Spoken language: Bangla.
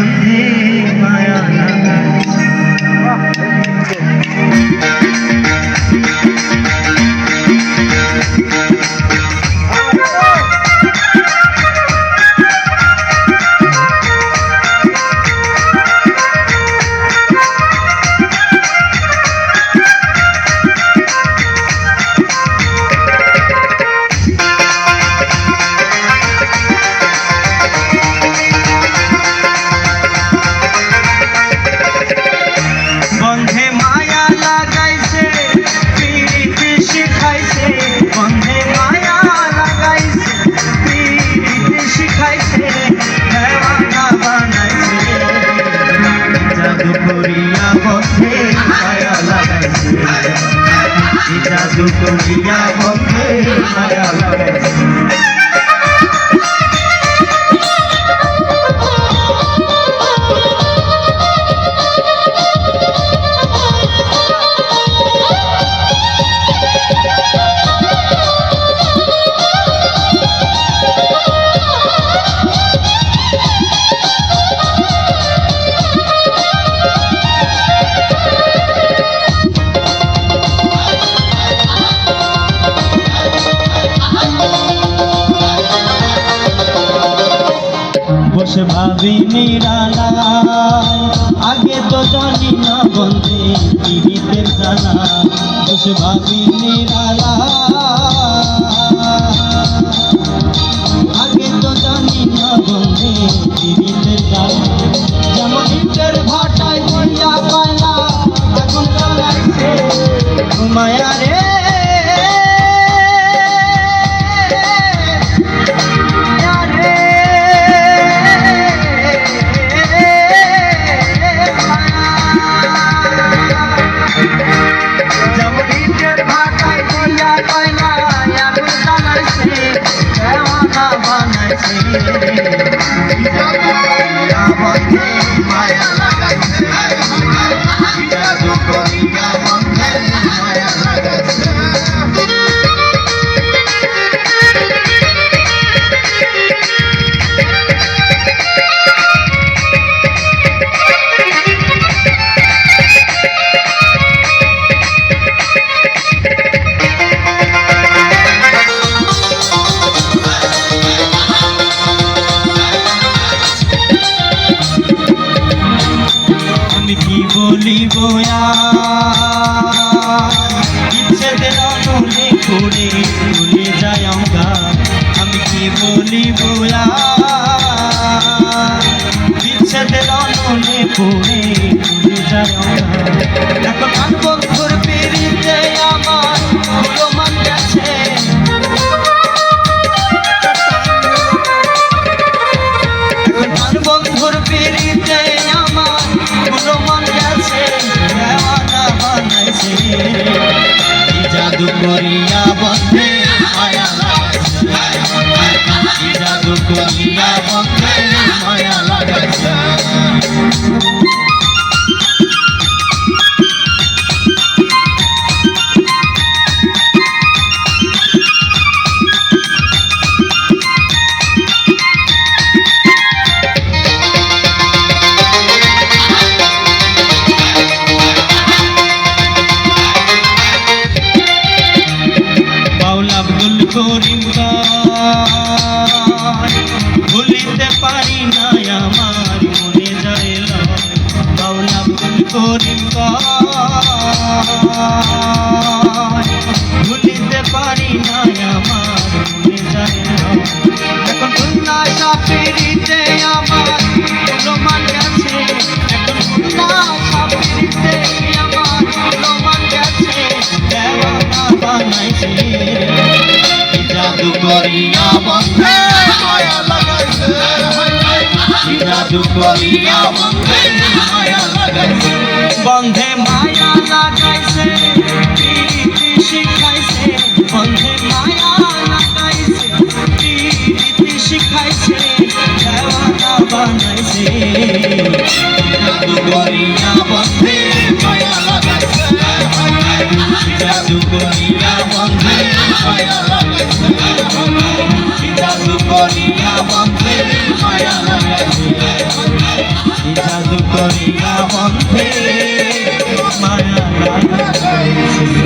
বন্ধে মায়া লাগাইছে। বন্ধে মায়া লাগাইছে পীড়িত শিখাইছে, বন্ধে মায়া লাগাইছে পীড়িত শিখাইছে, দেওয়ানা বানাইছে জাদু করিয়া বন্ধে মায়া লাগাইছে, জাদু করিয়া বন্ধে মায়া লাগাইছে। বসে ভাবি নিরালায়, আগে তো জানি না বন্ধে পীড়িতের জ্বালা, বসে ভাবি নিরালায়, আগে তো জানি না বন্ধে পীড়িতের জ্বালা, যেমন ইটের ভাটায় কইয়া কয়লা এখন জ্বালাইছে মায়া রে। বলিব বিচ্ছেদের অনলে পড়ে ভুলে যায় আমরা, আমি কি বলিব বিচ্ছেদের অনলে পড়ে ভুলে যায় আমরা, এখন আর বন্ধুর পিড়িতে আমার প্রমাণ গেছে, এখন আর বন্ধুর পিড়িতে আমার প্রমাণ গেছে, দেওয়ানা বানাইছে জাদু করিয়া বন্ধে মায়া লাগাইছে, জাদু করিয়া বন্ধে মায়া লাগাইছে। ভুলিতে পারি না আমার মনে যায় বাউলা ভুল করিম, ভুলিতে পারি না আমার মনে যায়, এখন খুলনা সাপিরিতে আমার প্রমাণ গেছে, এখন খুলনা সাপিরিতে আমার প্রমাণ গেছে, দেওয়ানা বানাইছে জাদু করিয়া বন্ধে মায়া লাগাইছে, জাদু করিয়া বন্ধে মায়া লাগাইছে, বন্ধে মায়া লাগাইছে পীড়িত শিখাইছে, বন্ধে মায়া লাগাইছে পীড়িত শিখাইছে, দেওয়ানা বানাইছে জাদু করিয়া বন্ধে মায়া লাগাইছে, জাদু করিয়া বন্ধে মায়া লাগাইছে, জাদু করিয়া বন্ধে মায়া লাগাইছে। করিয়া বন্ধে মায়া লাগে